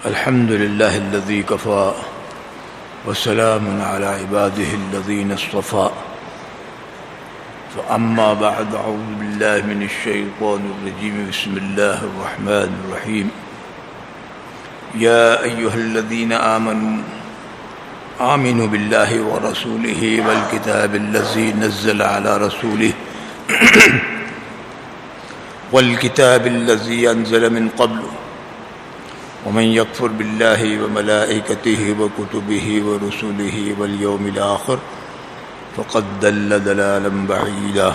الحمد لله الذي كفى وسلام على عباده الذين اصطفى فأما بعد أعوذ بالله من الشيطان الرجيم بسم الله الرحمن الرحيم يا أيها الذين آمنوا بالله ورسوله والكتاب الذي نزل على رسوله والكتاب الذي أنزل من قبل ومن يكفر بالله وملائكته وكتبه ورسله واليوم الآخر فقد ضل ضلالا بعيدا۔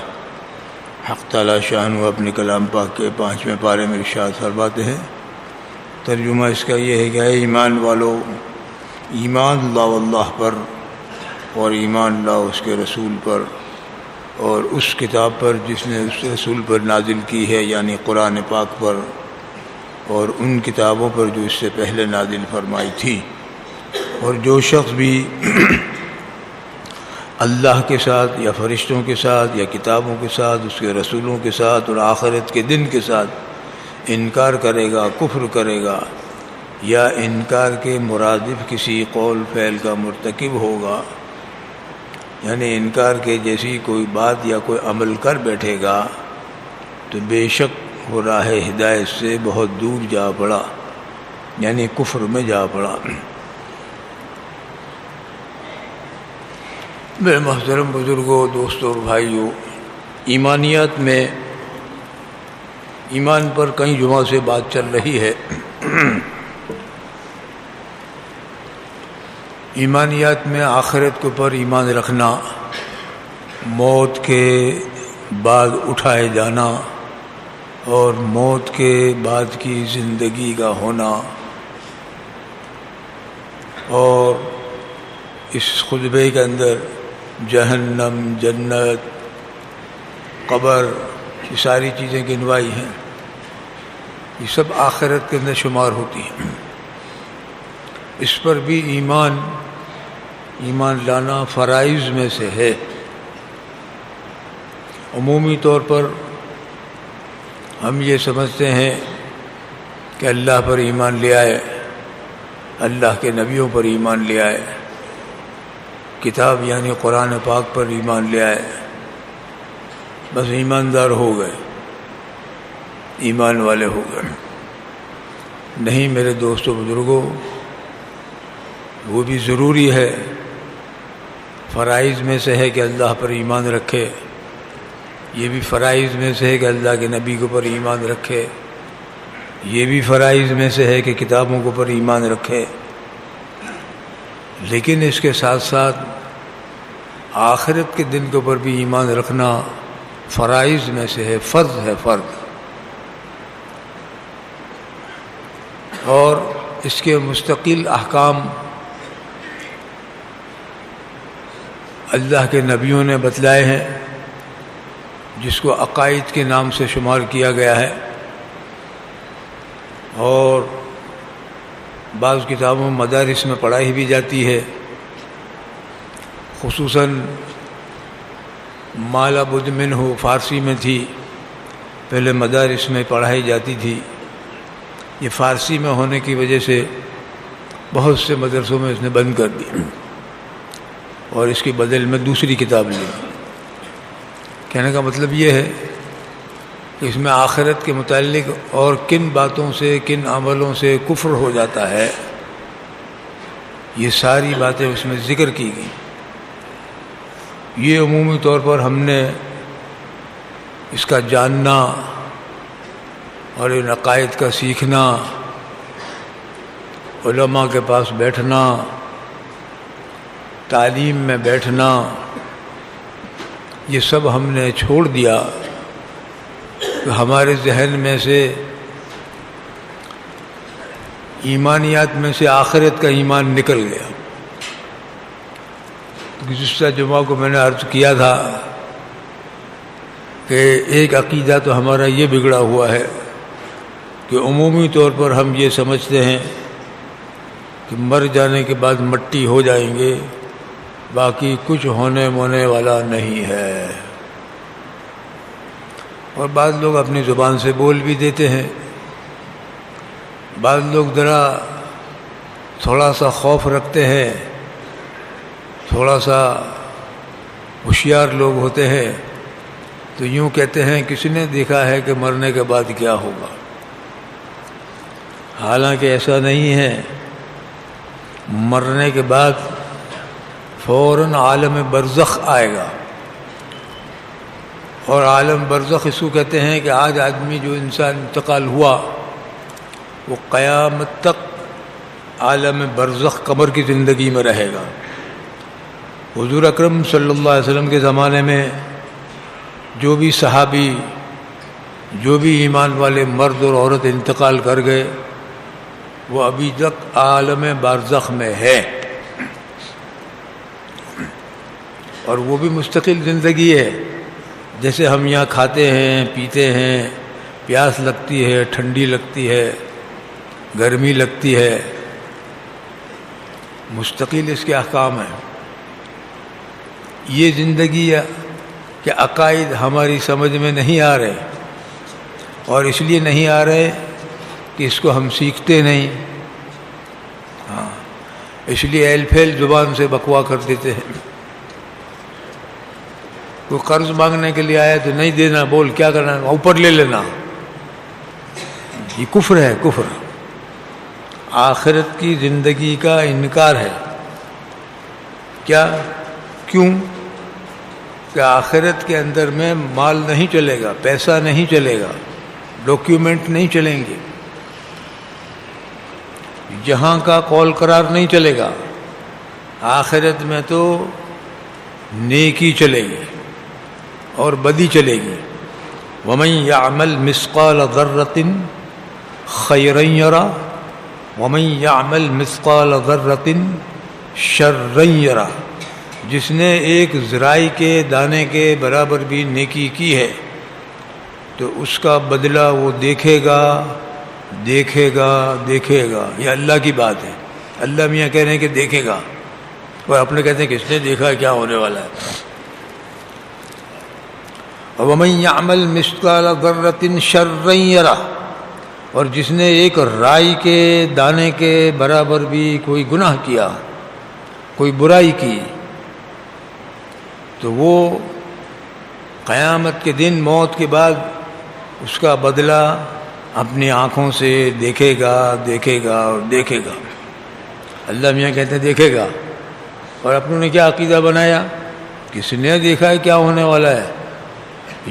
حق تعالی شان وہ اپنے کلام پاک کے 5ویں پارے میں ارشاد فرماتے ہیں، ترجمہ اس کا یہ ہے کہ اے ایمان والو، ایمان لاؤ اللہ پر اور ایمان لاؤ اس کے رسول پر اور اس کتاب پر جس نے اس رسول پر نازل کی ہے، یعنی قرآن پاک پر، اور ان کتابوں پر جو اس سے پہلے نازل فرمائی تھی۔ اور جو شخص بھی اللہ کے ساتھ یا فرشتوں کے ساتھ یا کتابوں کے ساتھ، اس کے رسولوں کے ساتھ اور آخرت کے دن کے ساتھ انکار کرے گا، کفر کرے گا، یا انکار کے مرادف کسی قول فعل کا مرتکب ہوگا، یعنی انکار کے جیسی کوئی بات یا کوئی عمل کر بیٹھے گا، تو بے شک وہ راہ ہدایت سے بہت دور جا پڑا، یعنی کفر میں جا پڑا۔ میرے محترم بزرگوں، دوستوں اور بھائیوں، ایمانیات میں ایمان پر کئی جمعہ سے بات چل رہی ہے۔ ایمانیات میں آخرت کے اوپر ایمان رکھنا، موت کے بعد اٹھائے جانا اور موت کے بعد کی زندگی کا ہونا، اور اس خطبے کے اندر جہنم، جنت، قبر، یہ ساری چیزیں گنوائی ہیں، یہ سب آخرت کے اندر شمار ہوتی ہیں۔ اس پر بھی ایمان لانا فرائض میں سے ہے۔ عمومی طور پر ہم یہ سمجھتے ہیں کہ اللہ پر ایمان لے آئے، اللہ کے نبیوں پر ایمان لے آئے، کتاب یعنی قرآن پاک پر ایمان لے آئے، بس ایماندار ہو گئے، ایمان والے ہو گئے۔ نہیں میرے دوستوں بزرگوں، وہ بھی ضروری ہے، فرائض میں سے ہے کہ اللہ پر ایمان رکھے، یہ بھی فرائض میں سے ہے کہ اللہ کے نبی کے اوپر ایمان رکھے، یہ بھی فرائض میں سے ہے کہ کتابوں کے اوپر ایمان رکھے، لیکن اس کے ساتھ ساتھ آخرت کے دن کے اوپر بھی ایمان رکھنا فرائض میں سے ہے، فرض ہے، فرض۔ اور اس کے مستقل احکام اللہ کے نبیوں نے بتلائے ہیں، جس کو عقائد کے نام سے شمار کیا گیا ہے، اور بعض کتابوں مدارس میں پڑھائی بھی جاتی ہے، خصوصاً ما لا بد منہ فارسی میں تھی، پہلے مدارس میں پڑھائی جاتی تھی، یہ فارسی میں ہونے کی وجہ سے بہت سے مدرسوں میں اس نے بند کر دی اور اس کے بدل میں دوسری کتاب لی۔ کہنے کا مطلب یہ ہے کہ اس میں آخرت کے متعلق اور کن باتوں سے، کن عملوں سے کفر ہو جاتا ہے، یہ ساری باتیں اس میں ذکر کی گئیں۔ یہ عمومی طور پر ہم نے اس کا جاننا اور ان عقائد کا سیکھنا، علماء کے پاس بیٹھنا، تعلیم میں بیٹھنا، یہ سب ہم نے چھوڑ دیا کہ ہمارے ذہن میں سے ایمانیات میں سے آخرت کا ایمان نکل گیا۔ گزشتہ جمعہ کو میں نے عرض کیا تھا کہ ایک عقیدہ تو ہمارا یہ بگڑا ہوا ہے کہ عمومی طور پر ہم یہ سمجھتے ہیں کہ مر جانے کے بعد مٹی ہو جائیں گے، باقی کچھ ہونے والا نہیں ہے۔ اور بعض لوگ اپنی زبان سے بول بھی دیتے ہیں، بعض لوگ ذرا تھوڑا سا خوف رکھتے ہیں، تھوڑا سا ہوشیار لوگ ہوتے ہیں تو یوں کہتے ہیں کسی نے دیکھا ہے کہ مرنے کے بعد کیا ہوگا؟ حالانکہ ایسا نہیں ہے۔ مرنے کے بعد فوراً عالم برزخ آئے گا، اور عالم برزخ اس کو کہتے ہیں کہ آج آدمی جو انسان انتقال ہوا وہ قیامت تک عالم برزخ قبر کی زندگی میں رہے گا۔ حضور اکرم صلی اللہ علیہ وسلم کے زمانے میں جو بھی صحابی، جو بھی ایمان والے مرد اور عورت انتقال کر گئے وہ ابھی تک عالم برزخ میں ہے، اور وہ بھی مستقل زندگی ہے۔ جیسے ہم یہاں کھاتے ہیں، پیتے ہیں، پیاس لگتی ہے، ٹھنڈی لگتی ہے، گرمی لگتی ہے، مستقل اس کے احکام ہیں۔ یہ زندگی کے عقائد ہماری سمجھ میں نہیں آ رہے، اور اس لیے نہیں آ رہے کہ اس کو ہم سیکھتے نہیں، اس لیے ایل پھیل زبان سے بکوا کر دیتے ہیں۔ کوئی قرض مانگنے کے لیے آیا تو نہیں دینا، بول کیا کرنا، اوپر لے لینا، یہ کفر ہے، کفر۔ آخرت کی زندگی کا انکار ہے۔ کیوں؟ کہ آخرت کے اندر میں مال نہیں چلے گا، پیسہ نہیں چلے گا، ڈاکیومنٹ نہیں چلیں گے، جہاں کا قول قرار نہیں چلے گا۔ آخرت میں تو نیکی چلے گی اور بدی چلے گی۔ وَمَن يَعْمَلْ مِثْقَالَ ذَرَّةٍ خَيْرًا يَرَهُ وَمَن يَعْمَلْ مِثْقَالَ ذَرَّةٍ شَرًّا يَرَهُ۔ جس نے ایک ذرائی کے دانے کے برابر بھی نیکی کی ہے تو اس کا بدلہ وہ دیکھے گا، دیکھے گا، دیکھے گا۔ یہ اللہ کی بات ہے۔ اللہ میاں کہہ رہے ہیں کہ دیکھے گا، اور اپنے کہتے ہیں کہ اس نے دیکھا کیا ہونے والا ہے۔ وَمَن يَعْمَلْ مِثْقَالَ ذَرَّةٍ شَرًّا يَرَهُ، اور جس نے ایک رائی کے دانے کے برابر بھی کوئی گناہ کیا، کوئی برائی کی، تو وہ قیامت کے دن موت کے بعد اس کا بدلہ اپنی آنکھوں سے دیکھے گا، دیکھے گا اور دیکھے گا۔ اللہ میاں کہتے ہیں دیکھے گا، اور اپنوں نے کیا عقیدہ بنایا؟ کس نے دیکھا ہے کیا ہونے والا ہے؟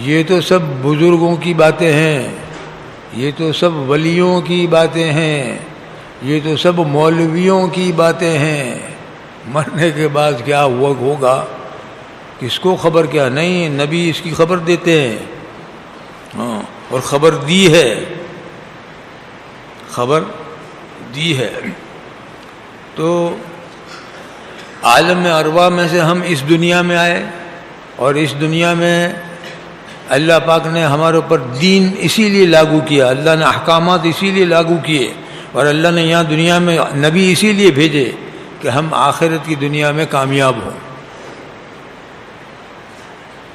یہ تو سب بزرگوں کی باتیں ہیں، یہ تو سب ولیوں کی باتیں ہیں، یہ تو سب مولویوں کی باتیں ہیں۔ مرنے کے بعد کیا ہوگا کس کو خبر؟ کیا نہیں، نبی اس کی خبر دیتے ہیں، اور خبر دی ہے، خبر دی ہے۔ تو عالم ارواح میں سے ہم اس دنیا میں آئے، اور اس دنیا میں اللہ پاک نے ہمارے اوپر دین اسی لیے لاگو کیا، اللہ نے احکامات اسی لیے لاگو کیے، اور اللہ نے یہاں دنیا میں نبی اسی لیے بھیجے کہ ہم آخرت کی دنیا میں کامیاب ہوں۔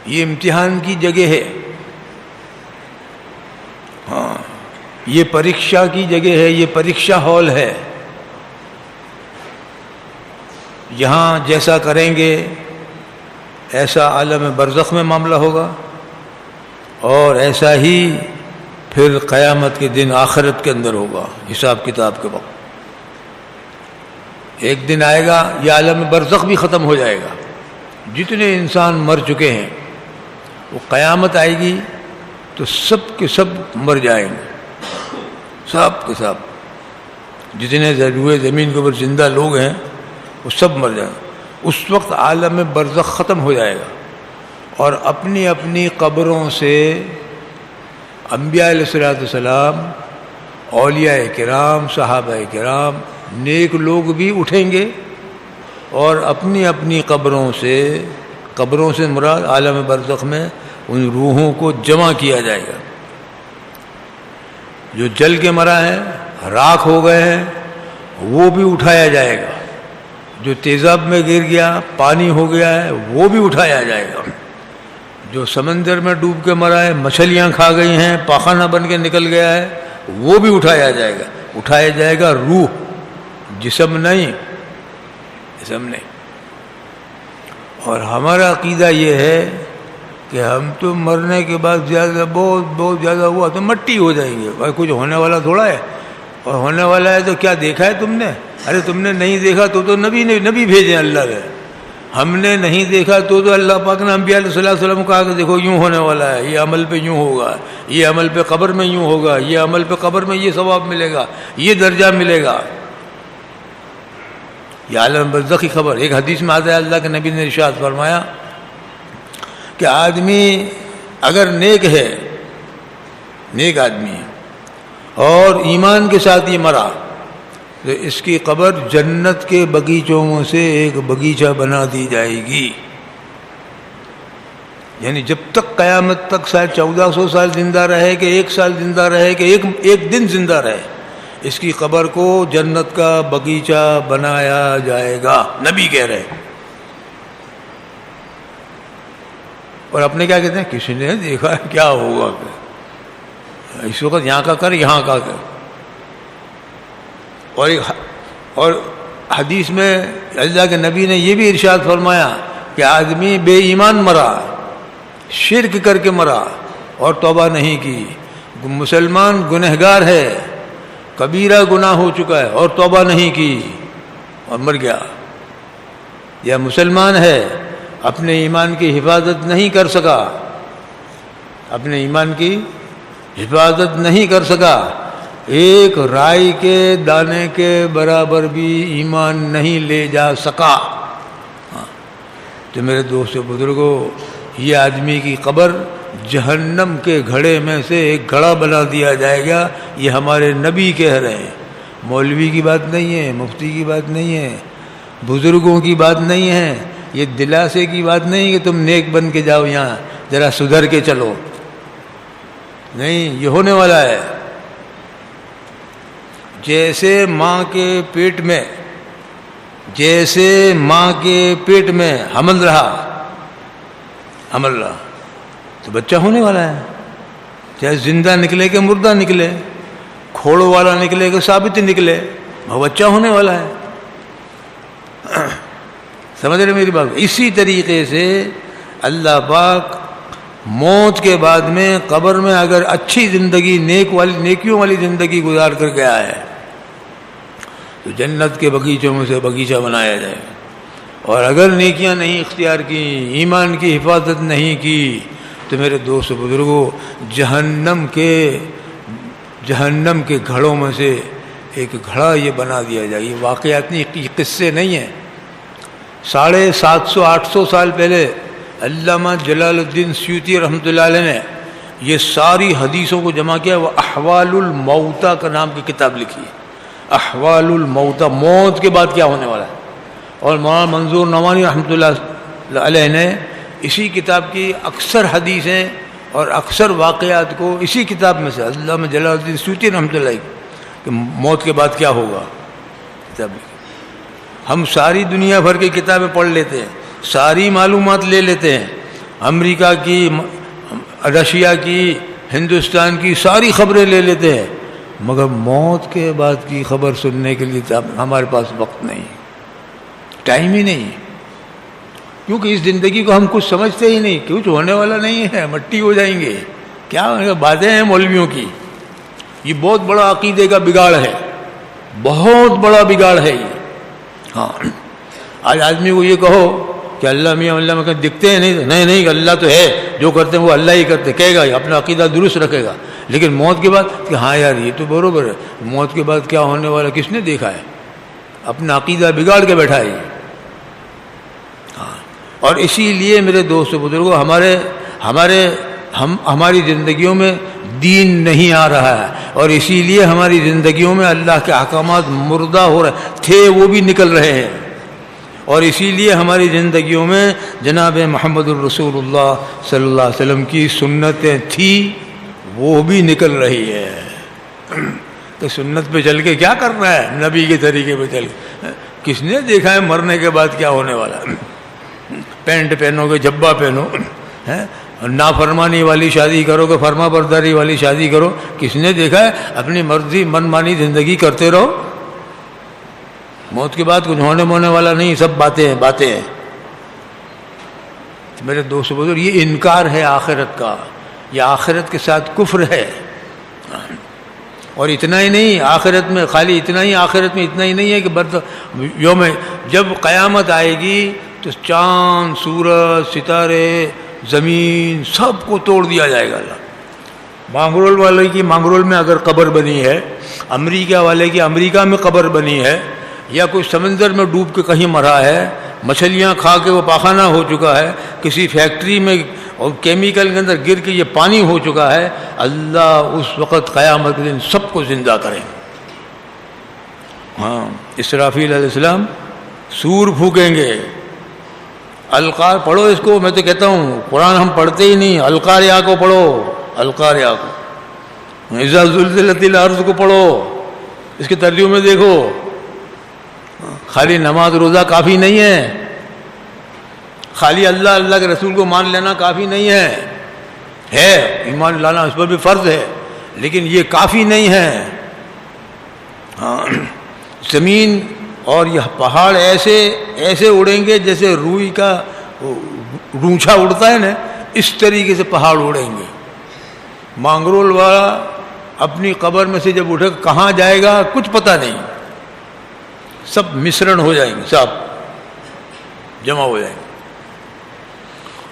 یہ امتحان کی جگہ ہے، یہ پریکشا کی جگہ ہے، یہ پریکشا ہال ہے۔ یہاں جیسا کریں گے ایسا عالم برزخ میں معاملہ ہوگا، اور ایسا ہی پھر قیامت کے دن آخرت کے اندر ہوگا، حساب کتاب کے وقت۔ ایک دن آئے گا یہ عالم برزخ بھی ختم ہو جائے گا، جتنے انسان مر چکے ہیں، وہ قیامت آئے گی تو سب کے سب مر جائیں گے، سب کے سب، جتنے روئے زمین کے اوپر زندہ لوگ ہیں وہ سب مر جائیں گے۔ اس وقت عالم برزخ ختم ہو جائے گا، اور اپنی اپنی قبروں سے انبیاء علیہ السلام، اولیاء کرام، صحابہ کرام، نیک لوگ بھی اٹھیں گے، اور اپنی اپنی قبروں سے مراد عالم برزخ میں ان روحوں کو جمع کیا جائے گا۔ جو جل کے مرا ہے، راکھ ہو گئے ہیں، وہ بھی اٹھایا جائے گا۔ جو تیزاب میں گر گیا، پانی ہو گیا ہے، وہ بھی اٹھایا جائے گا۔ جو سمندر میں ڈوب کے مرا ہے، مچھلیاں کھا گئی ہیں، پاخانہ بن کے نکل گیا ہے، وہ بھی اٹھایا جائے گا۔ اٹھایا جائے گا روح، جسم نہیں، جسم نہیں۔ اور ہمارا عقیدہ یہ ہے کہ ہم تو مرنے کے بعد زیادہ بہت زیادہ ہوا تو مٹی ہو جائیں گے، بھائی کچھ ہونے والا تھوڑا ہے، اور ہونے والا ہے تو کیا دیکھا ہے تم نے؟ ارے تم نے نہیں دیکھا تو نبی بھیجے اللہ نے، ہم نے نہیں دیکھا تو اللہ پاک نے انبیاء علیہ الصلوۃ والسلام کو کہا کہ دیکھو یوں ہونے والا ہے، یہ عمل پہ یوں ہوگا، یہ عمل پہ قبر میں یوں ہوگا، یہ عمل پہ قبر میں یہ ثواب ملے گا، یہ درجہ ملے گا۔ یہ عالم برزخ کی خبر۔ ایک حدیث میں آتا ہے اللہ کے نبی نے ارشاد فرمایا کہ آدمی اگر نیک ہے، نیک آدمی ہے اور ایمان کے ساتھ یہ مرا تو اس کی قبر جنت کے باغیچوں میں سے ایک باغیچہ بنا دی جائے گی، یعنی جب تک قیامت تک شاید 1400 سال زندہ رہے کہ 1 سال زندہ رہے کہ ایک دن زندہ رہے، اس کی قبر کو جنت کا باغیچہ بنایا جائے گا، نبی کہہ رہے ہیں۔ اور اپنے کیا کہتے ہیں، کسی نے دیکھا ہے کیا ہوگا، اس وقت یہاں کا کر یہاں کا کر۔ اور حدیث میں اللہ کے نبی نے یہ بھی ارشاد فرمایا کہ آدمی بے ایمان مرا، شرک کر کے مرا اور توبہ نہیں کی، مسلمان گنہگار ہے، کبیرہ گناہ ہو چکا ہے اور توبہ نہیں کی اور مر گیا، یا مسلمان ہے اپنے ایمان کی حفاظت نہیں کر سکا، اپنے ایمان کی حفاظت نہیں کر سکا، ایک رائی کے دانے کے برابر بھی ایمان نہیں لے جا سکا، تو میرے دوست بزرگوں یہ آدمی کی قبر جہنم کے گھڑے میں سے ایک گھڑا بنا دیا جائے گا۔ یہ ہمارے نبی کہہ رہے ہیں، مولوی کی بات نہیں ہے، مفتی کی بات نہیں ہے، بزرگوں کی بات نہیں ہے، یہ دلاسے کی بات نہیں کہ تم نیک بن کے جاؤ یہاں ذرا سدھر کے چلو، نہیں، یہ ہونے والا ہے۔ جیسے ماں کے پیٹ میں حمل رہا تو بچہ ہونے والا ہے، چاہے زندہ نکلے کہ مردہ نکلے، کھوڑ والا نکلے کہ ثابت نکلے، وہ بچہ ہونے والا ہے۔ سمجھ رہے میری بات؟ اسی طریقے سے اللہ پاک موت کے بعد میں قبر میں اگر اچھی زندگی نیکیوں والی زندگی گزار کر گیا ہے تو جنت کے باغیچوں میں سے باغیچہ بنایا جائے، اور اگر نیکیاں نہیں اختیار کی، ایمان کی حفاظت نہیں کی، تو میرے دوست بزرگوں جہنم کے گھڑوں میں سے ایک گھڑا یہ بنا دیا جائے۔ یہ واقعات نہیں، یہ قصے نہیں ہیں۔ 750-800 سال پہلے علامہ جلال الدین سیوطی رحمۃ اللہ علیہ نے یہ ساری حدیثوں کو جمع کیا، وہ احوال الموتیٰ کا نام کی کتاب لکھی ہے۔ احوال الموتیٰ، موت کے بعد کیا ہونے والا ہے۔ اور مولانا منظور نعمانی رحمۃ اللہ علیہ نے اسی کتاب کی اکثر حدیثیں اور اکثر واقعات کو اسی کتاب میں سے علامہ جلال الدین سیوطی رحمۃ اللہ کہ موت کے بعد کیا ہوگا کتاب لکھی۔ ہم ساری دنیا بھر کی کتابیں پڑھ لیتے ہیں، ساری معلومات لے لیتے ہیں، امریکہ کی، رشیا کی، ہندوستان کی ساری خبریں لے لیتے ہیں، مگر موت کے بعد کی خبر سننے کے لیے ہمارے پاس وقت نہیں، ٹائم ہی نہیں، کیونکہ اس زندگی کو ہم کچھ سمجھتے ہی نہیں، کچھ ہونے والا نہیں ہے، مٹی ہو جائیں گے، کیا باتیں ہیں مولویوں کی۔ یہ بہت بڑا عقیدے کا بگاڑ ہے، بہت بڑا بگاڑ ہے یہ۔ ہاں، آج آدمی کو یہ کہو کہ اللہ میاں اللہ میں دکھتے ہیں، نہیں اللہ تو ہے، جو کرتے ہیں وہ اللہ ہی کرتے، کہے گا، اپنا عقیدہ درست رکھے گا، لیکن موت کے بعد کہ ہاں یار یہ تو برابر ہے، موت کے بعد کیا ہونے والا کس نے دیکھا ہے، اپنا عقیدہ بگاڑ کے بیٹھا ہے۔ ہاں، اور اسی لیے میرے دوست بزرگوں ہماری زندگیوں میں دین نہیں آ رہا ہے، اور اسی لیے ہماری زندگیوں میں اللہ کے احکامات مردہ ہو رہے تھے، وہ بھی نکل رہے ہیں، اور اسی لیے ہماری زندگیوں میں جناب محمد الرسول اللہ صلی اللہ علیہ وسلم کی سنتیں تھیں، وہ بھی نکل رہی ہے۔ تو سنت پہ چل کے کیا کرنا ہے، نبی کے طریقے پہ چل کے، کس نے دیکھا ہے مرنے کے بعد کیا ہونے والا؟ پینٹ پہنو گے، جبہ پہنو، نافرمانی والی شادی کرو گے، فرما برداری والی شادی کرو، کس نے دیکھا ہے؟ اپنی مرضی من مانی زندگی کرتے رہو، موت کے بعد کچھ ہونے والا نہیں، سب باتیں ہیں. میرے دوست بزرگ، یہ انکار ہے آخرت کا، یہ آخرت کے ساتھ کفر ہے. اور اتنا ہی نہیں، آخرت میں خالی اتنا ہی نہیں ہے کہ یوم جب قیامت آئے گی تو چاند، سورج، ستارے، زمین سب کو توڑ دیا جائے گا. اللہ مانگرول والے کی مانگرول میں اگر قبر بنی ہے، امریکہ والے کی امریکہ میں قبر بنی ہے، یا کوئی سمندر میں ڈوب کے کہیں مرا ہے، مچھلیاں کھا کے وہ پاخانہ ہو چکا ہے، کسی فیکٹری میں اور کیمیکل کے اندر گر کے یہ پانی ہو چکا ہے، اللہ اس وقت قیامت کے دن سب کو زندہ کریں. ہاں، اسرافیل علیہ السلام سور پھونکیں گے. القار پڑھو اس کو، میں تو کہتا ہوں قرآن ہم پڑھتے ہی نہیں، القاریہ کو پڑھو، القاریہ کو، اذا زلزلت الارض کو پڑھو، اس کے ترجمے میں دیکھو. خالی نماز روزہ کافی نہیں ہے، خالی اللہ کے رسول کو مان لینا کافی نہیں ہے ایمان لانا اس پر بھی فرض ہے، لیکن یہ کافی نہیں ہے. ہاں، زمین اور یہ پہاڑ ایسے اڑیں گے جیسے روئی کا رونچھا اڑتا ہے نا، اس طریقے سے پہاڑ اڑیں گے. مانگرول والا اپنی قبر میں سے جب اٹھے کہاں جائے گا کچھ پتہ نہیں، سب مصرن ہو جائیں گے، سب جمع ہو جائیں گے.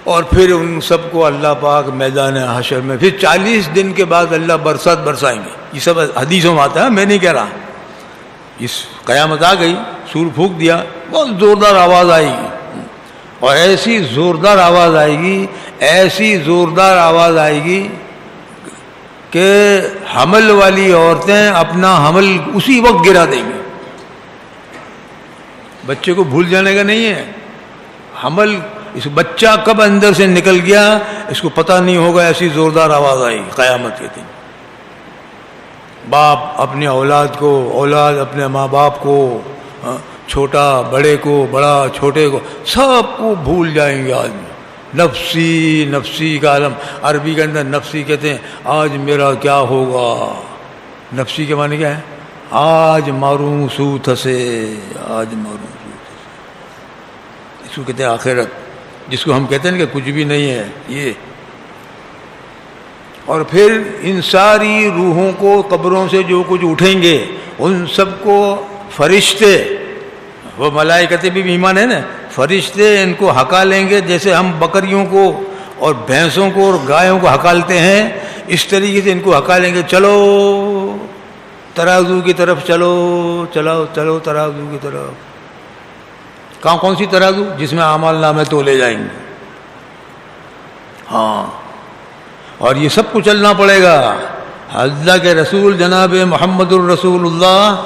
اور پھر ان سب کو اللہ پاک میدان حشر میں پھر 40 دن کے بعد اللہ برسات برسائیں گے. یہ سب حدیثوں میں آتا ہے، میں نہیں کہہ رہا. اس قیامت آ گئی، سور پھونک دیا، بہت زوردار آواز آئے گی، اور ایسی زوردار آواز آئے گی کہ حمل والی عورتیں اپنا حمل اسی وقت گرا دیں گی. بچے کو بھول جانے کا نہیں ہے، حمل اس بچہ کب اندر سے نکل گیا اس کو پتہ نہیں ہوگا. ایسی زوردار آواز آئی قیامت کے دن. باپ اپنی اولاد کو، اولاد اپنے ماں باپ کو، چھوٹا بڑے کو، بڑا چھوٹے کو، سب کو بھول جائیں گے. آدمی نفسی نفسی کا عالم، عربی کے اندر نفسی کہتے ہیں آج میرا کیا ہوگا. نفسی کے معنی کیا ہے؟ آج ماروں سوت سے، آج ماروں سوت سے. اس کو کہتے ہیں آخرت، جس کو ہم کہتے ہیں کہ کچھ بھی نہیں ہے یہ. اور پھر ان ساری روحوں کو قبروں سے جو کچھ اٹھیں گے ان سب کو فرشتے، وہ ملائکت بھی ایمان ہے نا، فرشتے ان کو ہکا لیں گے جیسے ہم بکریوں کو اور بھینسوں کو اور گایوں کو ہکالتے ہیں، اس طریقے سے ان کو ہکا لیں گے. چلو ترازو کی طرف چلو، چلو ترازو کی طرف. کون سی ترازو؟ جس میں اعمال نامے تولے جائیں گے. ہاں، اور یہ سب کو چلنا پڑے گا. اللہ کے رسول جناب محمد الرسول اللہ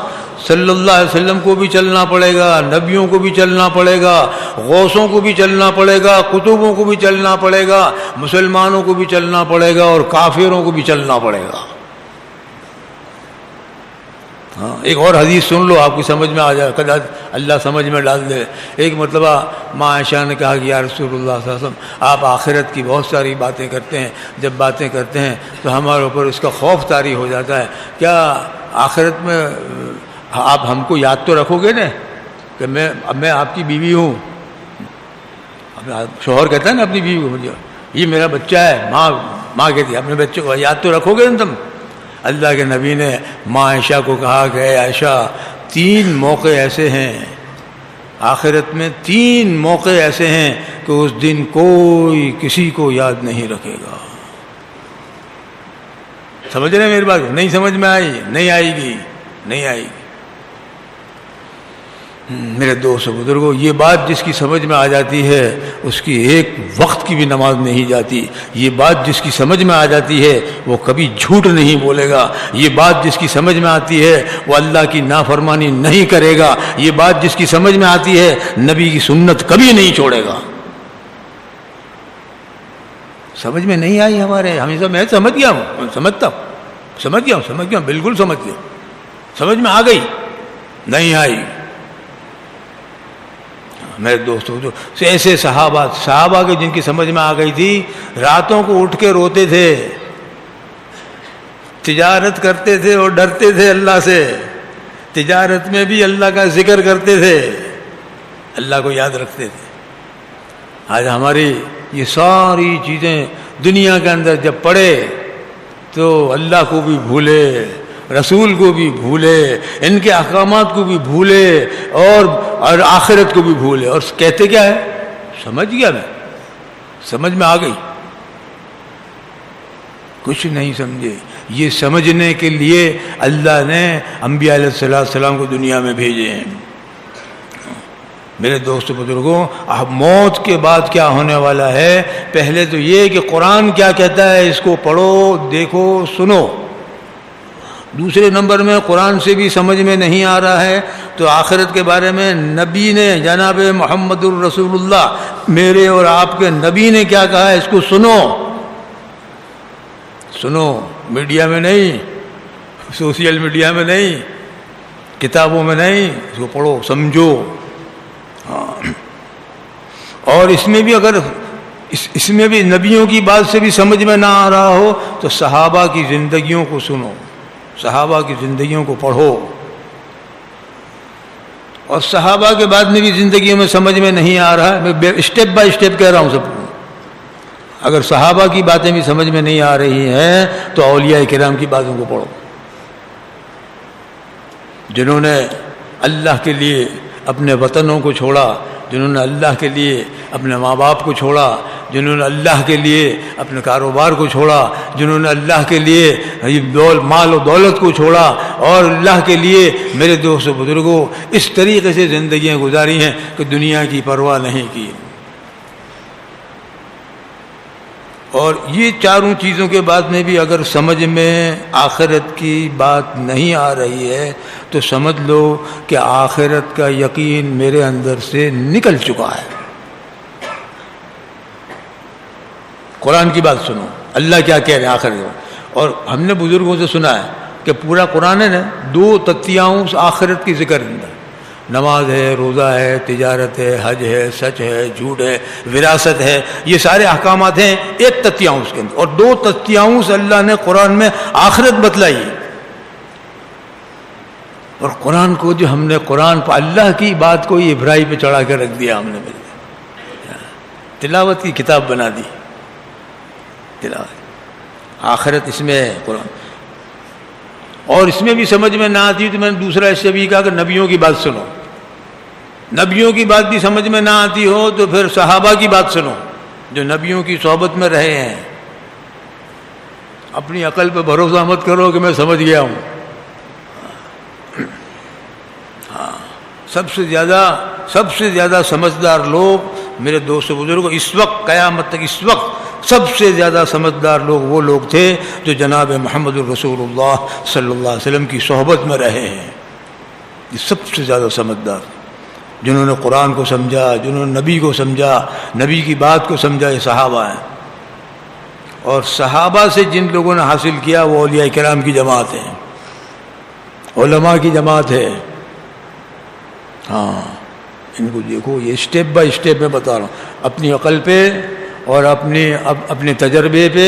صلی اللہ علیہ وسلم کو بھی چلنا پڑے گا، نبیوں کو بھی چلنا پڑے گا، غوثوں کو بھی چلنا پڑے گا، کتبوں کو بھی چلنا پڑے گا، مسلمانوں کو بھی چلنا پڑے گا، اور کافروں کو بھی چلنا پڑے گا. ہاں، ایک اور حدیث سن لو، آپ کی سمجھ میں آ جائے، قدر اللہ سمجھ میں ڈال دے. ایک مرتبہ ماں عائشہ نے کہا کہ یا رسول اللہ صلی اللہ علیہ وسلم، آپ آخرت کی بہت ساری باتیں کرتے ہیں، جب باتیں کرتے ہیں تو ہمارے اوپر اس کا خوف طاری ہو جاتا ہے. کیا آخرت میں آپ ہم کو یاد تو رکھو گے نا کہ میں آپ کی بیوی ہوں؟ شوہر کہتا ہے نا اپنی بیوی کو، مجھے یہ میرا بچہ ہے، ماں کہتی ہے اپنے بچے کو یاد تو رکھو گے نا تم؟ اللہ کے نبی نے ماں عائشہ کو کہا کہ اے عائشہ، 3 موقع ایسے ہیں آخرت میں، 3 موقع ایسے ہیں کہ اس دن کوئی کسی کو یاد نہیں رکھے گا. سمجھ رہے ہیں میری بات؟ نہیں سمجھ میں آئی؟ نہیں آئے گی. میرے دوست بزرگوں، یہ بات جس کی سمجھ میں آ جاتی ہے اس کی ایک وقت کی بھی نماز نہیں جاتی. یہ بات جس کی سمجھ میں آ جاتی ہے وہ کبھی جھوٹ نہیں بولے گا. یہ بات جس کی سمجھ میں آتی ہے وہ اللہ کی نافرمانی نہیں کرے گا. یہ بات جس کی سمجھ میں آتی ہے نبی کی سنت کبھی نہیں چھوڑے گا. سمجھ میں نہیں آئی ہمارے، ہمیشہ میں سمجھ گیا ہوں، سمجھ گیا ہوں، بالکل سمجھ گیا، سمجھ میں آ گئی، نہیں آئی. میرے دوستوں جو ایسے صحابہ کے جن کی سمجھ میں آ گئی تھی، راتوں کو اٹھ کے روتے تھے، تجارت کرتے تھے اور ڈرتے تھے اللہ سے تجارت میں بھی اللہ کا ذکر کرتے تھے، اللہ کو یاد رکھتے تھے۔ آج ہماری یہ ساری چیزیں دنیا کے اندر جب پڑھے تو اللہ کو بھی بھولے، رسول کو بھی بھولے، ان کے احکامات کو بھی بھولے، اور آخرت کو بھی بھولے، اور کہتے کیا ہے؟ سمجھ گیا میں، سمجھ میں آ گئی، کچھ نہیں سمجھے۔ یہ سمجھنے کے لیے اللہ نے انبیاء علیہ السلام کو دنیا میں بھیجے ہیں۔ میرے دوست بزرگوں، موت کے بعد کیا ہونے والا ہے؟ پہلے تو یہ کہ قرآن کیا کہتا ہے، اس کو پڑھو، دیکھو، سنو۔ دوسرے نمبر میں قرآن سے بھی سمجھ میں نہیں آ رہا ہے تو آخرت کے بارے میں نبی نے، جناب محمد الرسول اللہ، میرے اور آپ کے نبی نے کیا کہا ہے، اس کو سنو، سنو، میڈیا میں نہیں، سوشل میڈیا میں نہیں، کتابوں میں نہیں، اس کو پڑھو، سمجھو۔ اور اس میں بھی اگر اس میں بھی نبیوں کی بات سے بھی سمجھ میں نہ آ رہا ہو تو صحابہ کی زندگیوں کو سنو، صحابہ کی زندگیوں کو پڑھو۔ اور صحابہ کے بعد میں بھی زندگیوں میں سمجھ میں نہیں آ رہا، میں اسٹیپ بائی اسٹیپ کہہ رہا ہوں سب کو۔ اگر صحابہ کی باتیں بھی سمجھ میں نہیں آ رہی ہیں تو اولیاء کرام کی باتوں کو پڑھو، جنہوں نے اللہ کے لیے اپنے وطنوں کو چھوڑا، جنہوں نے اللہ کے لیے اپنے ماں باپ کو چھوڑا، جنہوں نے اللہ کے لیے اپنے کاروبار کو چھوڑا، جنہوں نے اللہ کے لیے مال و دولت کو چھوڑا، اور اللہ کے لیے میرے دوست و بزرگوں اس طریقے سے زندگیاں گزاری ہیں کہ دنیا کی پرواہ نہیں کی۔ اور یہ چاروں چیزوں کے بعد میں بھی اگر سمجھ میں آخرت کی بات نہیں آ رہی ہے تو سمجھ لو کہ آخرت کا یقین میرے اندر سے نکل چکا ہے۔ قرآن کی بات سنو، اللہ کیا کہہ رہے ہیں آخرت میں۔ اور ہم نے بزرگوں سے سنا ہے کہ پورا قرآن ہے نا 2 تتیاؤں آخرت کی ذکر اندر، نماز ہے، روزہ ہے، تجارت ہے، حج ہے، سچ ہے، جھوٹ ہے، وراثت ہے، یہ سارے احکامات ہیں 1 تتیاؤں کے اندر، اور 2 تتیاؤں سے اللہ نے قرآن میں آخرت بتلائی۔ اور قرآن کو جو ہم نے قرآن پر اللہ کی بات کو یہ ابراہی پہ چڑھا کے رکھ دیا، ہم نے تلاوت کی کتاب بنا دی، تلاوت آخرت اس میں ہے قرآن۔ اور اس میں بھی سمجھ میں نہ آتی تو میں نے دوسرا اس سے بھی کہا کہ نبیوں کی بات سنو، نبیوں کی بات بھی سمجھ میں نہ آتی ہو تو پھر صحابہ کی بات سنو جو نبیوں کی صحبت میں رہے ہیں۔ اپنی عقل پہ بھروسہ مت کرو کہ میں سمجھ گیا ہوں۔ ہاں، سب سے زیادہ سمجھدار لوگ میرے دوست بزرگ اس وقت قیامت تک، اس وقت سب سے زیادہ سمجھدار لوگ وہ لوگ تھے جو جناب محمد الرسول اللہ صلی اللہ علیہ وسلم کی صحبت میں رہے ہیں۔ یہ سب سے زیادہ سمجھدار، جنہوں نے قرآن کو سمجھا، جنہوں نے نبی کو سمجھا، نبی کی بات کو سمجھا، یہ صحابہ ہیں۔ اور صحابہ سے جن لوگوں نے حاصل کیا وہ اولیاء کرام کی جماعت ہے، علماء کی جماعت ہے۔ ہاں، ان کو دیکھو، یہ اسٹیپ بائی اسٹیپ میں بتا رہا ہوں، اپنی عقل پہ اور اپنے تجربے پہ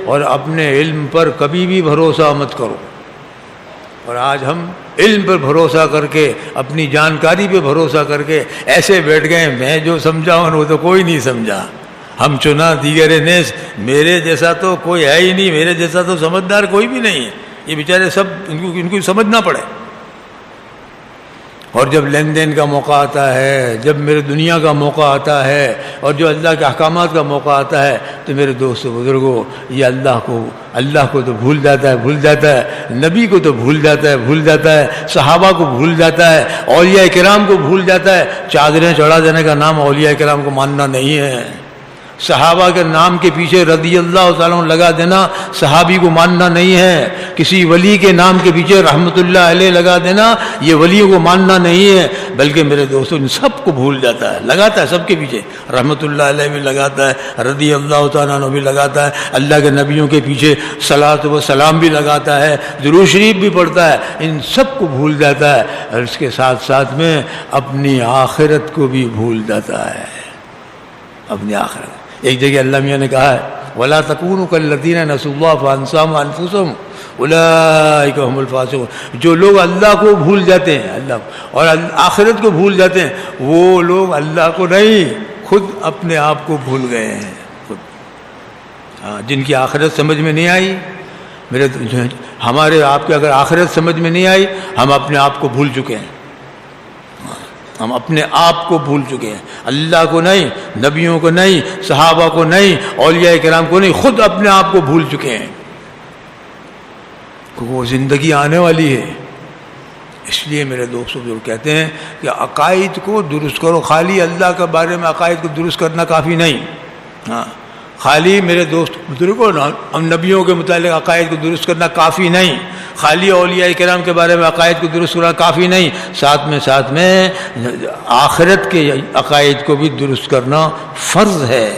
اور اپنے علم پر کبھی بھی بھروسہ مت کرو۔ اور آج ہم علم پر بھروسہ کر کے، اپنی جانکاری پہ بھروسہ کر کے ایسے بیٹھ گئے، میں جو سمجھا ہوں وہ تو کوئی نہیں سمجھا، ہم چنا دیگر نیز، میرے جیسا تو کوئی ہے ہی نہیں، میرے جیسا تو سمجھدار کوئی بھی نہیں ہے۔ یہ بیچارے سب ان کو سمجھنا پڑے۔ اور جب لین دین کا موقع آتا ہے، جب میرے دنیا کا موقع آتا ہے، اور جو اللہ کے احکامات کا موقع آتا ہے تو میرے دوست بزرگوں یہ اللہ کو تو بھول جاتا ہے، نبی کو تو بھول جاتا ہے، صحابہ کو بھول جاتا ہے، اولیاء کرام کو بھول جاتا ہے۔ چادریں چڑھا دینے کا نام اولیاء کرام کو ماننا نہیں ہے، صحابہ کے نام کے پیچھے رضی اللہ تعالیٰ لگا دینا صحابی کو ماننا نہیں ہے، کسی ولی کے نام کے پیچھے رحمت اللہ علیہ لگا دینا یہ ولیوں کو ماننا نہیں ہے، بلکہ میرے دوستوں ان سب کو بھول جاتا ہے، لگاتا ہے سب کے پیچھے، رحمت اللہ علیہ بھی لگاتا ہے، رضی اللہ تعالیٰ عنہ بھی لگاتا ہے، اللہ کے نبیوں کے پیچھے صلاۃ و سلام بھی لگاتا ہے، درود شریف بھی پڑھتا ہے، ان سب کو بھول جاتا ہے، اور اس کے ساتھ ساتھ میں اپنی آخرت کو بھی بھول جاتا ہے، اپنی آخرت۔ ایک جگہ اللہ میاں نے کہا ہے وَلَا تَكُونُوا كَالَّذِينَ نَسُوا اللَّهَ فَأَنسَاهُمْ أَنفُسَهُمْ اولئک هم الفاسقون. جو لوگ اللہ کو بھول جاتے ہیں، اللہ اور آخرت کو بھول جاتے ہیں، وہ لوگ اللہ کو نہیں، خود اپنے آپ کو بھول گئے ہیں. خود جن کی آخرت سمجھ میں نہیں آئی، ہمارے آپ کے اگر آخرت سمجھ میں نہیں آئی، ہم اپنے آپ کو بھول چکے ہیں. ہم اپنے آپ کو بھول چکے ہیں، اللہ کو نہیں، نبیوں کو نہیں، صحابہ کو نہیں، اولیاء کرام کو نہیں، خود اپنے آپ کو بھول چکے ہیں. وہ زندگی آنے والی ہے. اس لیے میرے دوستوں جو کہتے ہیں کہ عقائد کو درست کرو. خالی اللہ کے بارے میں عقائد کو درست کرنا کافی نہیں. خالی میرے دوست بزرگوں نبیوں کے متعلق عقائد کو درست کرنا کافی نہیں. خالی اولیاء کرام کے بارے میں عقائد کو درست کرنا کافی نہیں. ساتھ میں آخرت کے عقائد کو بھی درست کرنا فرض ہے.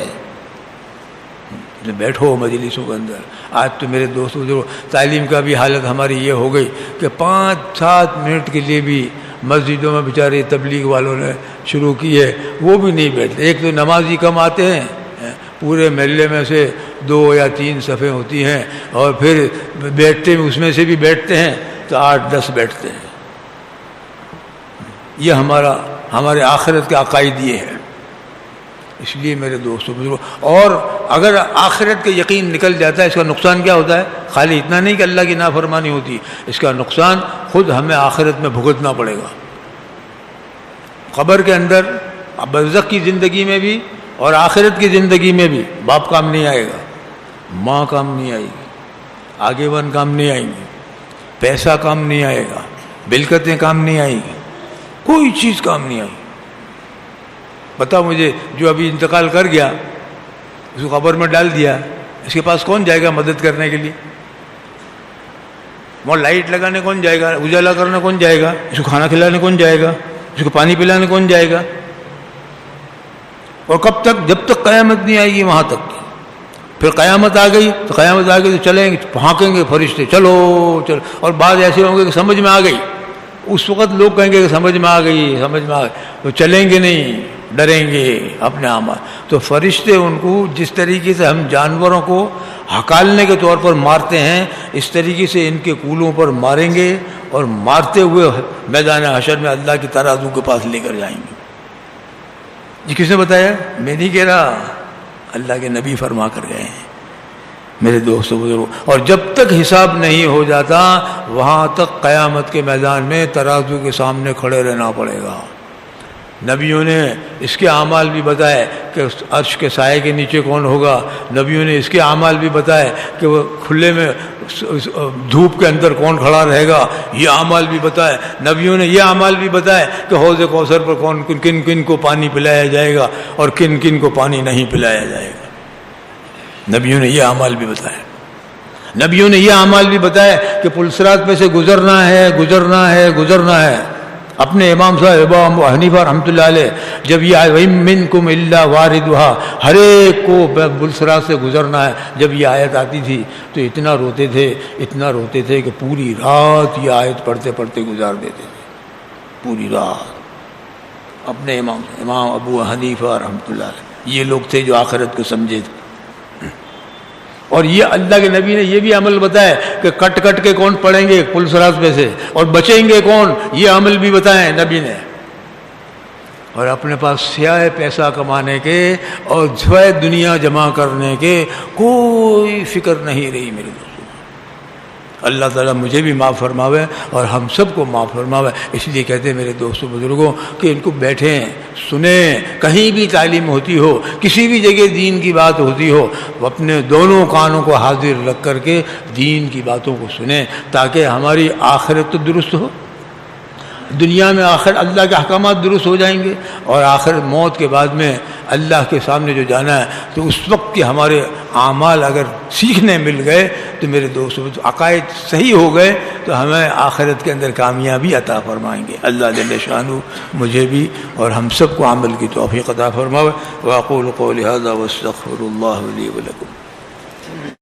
بیٹھو مجلسوں کے اندر. آج تو میرے دوستوں جو تعلیم کا بھی حالت ہماری یہ ہو گئی کہ 5-7 منٹ کے لیے بھی مسجدوں میں بیچارے تبلیغ والوں نے شروع کی ہے، وہ بھی نہیں بیٹھتے. ایک تو نمازی کم آتے ہیں، پورے محلے میں سے 2 یا 3 صفیں ہوتی ہیں، اور پھر بیٹھتے اس میں سے بھی بیٹھتے ہیں تو 8-10 بیٹھتے ہیں. یہ ہمارے آخرت کے عقائد یہ ہے. اس لیے میرے دوستوں بزرگوں، اور اگر آخرت کے یقین نکل جاتا ہے، اس کا نقصان کیا ہوتا ہے؟ خالی اتنا نہیں کہ اللہ کی نافرمانی ہوتی، اس کا نقصان خود ہمیں آخرت میں بھگتنا پڑے گا. قبر کے اندر، برزخ کی زندگی میں بھی اور آخرت کی زندگی میں بھی باپ کام نہیں آئے گا، ماں کام نہیں آئے گی، آگے ون کام نہیں آئیں گی، پیسہ کام نہیں آئے گا، ملکتیں کام نہیں آئیں گی، کوئی چیز کام نہیں آئی. بتاؤ مجھے، جو ابھی انتقال کر گیا، اس کو قبر میں ڈال دیا، اس کے پاس کون جائے گا مدد کرنے کے لیے؟ وہاں لائٹ لگانے کون جائے گا؟ اجالا کرنے کون جائے گا؟ اس کو کھانا کھلانے کون جائے گا؟ اس کو پانی پلانے کون جائے گا؟ اور کب تک؟ جب تک قیامت نہیں آئے گی وہاں تک. پھر قیامت آ گئی تو چلیں گے، پھانکیں گے فرشتے، چلو چلو. اور بعض ایسے ہوں گے کہ سمجھ میں آ گئی، اس وقت لوگ کہیں گے کہ سمجھ میں آ گئی، تو چلیں گے نہیں، ڈریں گے اپنے اعمال. تو فرشتے ان کو جس طریقے سے ہم جانوروں کو ہکالنے کے طور پر مارتے ہیں، اس طریقے سے ان کے کولوں پر ماریں گے، اور مارتے ہوئے میدان حشر میں اللہ کی ترازو کے پاس لے کر جائیں گے. یہ کس نے بتایا؟ میں نہیں کہہ رہا، اللہ کے نبی فرما کر گئے ہیں میرے دوستوں بزرگوں. اور جب تک حساب نہیں ہو جاتا، وہاں تک قیامت کے میدان میں ترازو کے سامنے کھڑے رہنا پڑے گا. نبیوں نے اس کے اعمال بھی بتائے کہ عرش کے سائے کے نیچے کون ہوگا. نبیوں نے اس کے اعمال بھی بتائے کہ وہ کھلے میں دھوپ کے اندر کون کھڑا رہے گا. یہ اعمال بھی بتائے. نبیوں نے یہ اعمال بھی بتائے کہ حوض کوثر پر کن کن کو پانی پلایا جائے گا اور کن کن کو پانی نہیں پلایا جائے گا. نبیوں نے یہ اعمال بھی بتائے. نبیوں نے یہ اعمال بھی بتائے کہ پلسرات میں سے گزرنا ہے. اپنے امام صاحب ابو حنیفہ رحمۃ اللہ علیہ جب یہ آئے وَإِن مِّنكُمْ إِلَّا وَارِدُهَا، ہر ایک کو پلسرات سے گزرنا ہے، جب یہ آیت آتی تھی تو اتنا روتے تھے کہ پوری رات یہ آیت پڑھتے پڑھتے گزار دیتے تھے. پوری رات. اپنے امام ابو حنیفہ رحمۃ اللہ علیہ یہ لوگ تھے جو آخرت کو سمجھے تھے. اور یہ اللہ کے نبی نے یہ بھی عمل بتایا کہ کٹ کے کون پڑھیں گے پلسرات میں سے، اور بچیں گے کون، یہ عمل بھی بتائے نبی نے. اور اپنے پاس سیاہ پیسہ کمانے کے اور سوائے دنیا جمع کرنے کے کوئی فکر نہیں رہی میرے دوستوں. اللہ تعالیٰ مجھے بھی معاف فرماوے اور ہم سب کو معاف فرماوے. اس لیے کہتے ہیں میرے دوستوں بزرگوں کہ ان کو بیٹھیں، سنیں. کہیں بھی تعلیم ہوتی ہو، کسی بھی جگہ دین کی بات ہوتی ہو، اپنے دونوں کانوں کو حاضر رکھ کر کے دین کی باتوں کو سنیں، تاکہ ہماری آخرت تو درست ہو. دنیا میں آخر اللہ کے احکامات درست ہو جائیں گے، اور آخر موت کے بعد میں اللہ کے سامنے جو جانا ہے تو اس وقت کے ہمارے اعمال اگر سیکھنے مل گئے تو میرے دوستوں عقائد صحیح ہو گئے تو ہمیں آخرت کے اندر کامیابی عطا فرمائیں گے. اللہ جل شانہ مجھے بھی اور ہم سب کو عمل کی توفیق عطا فرمائے. واقول قولی ھذا واستغفر اللہ لی ولکم.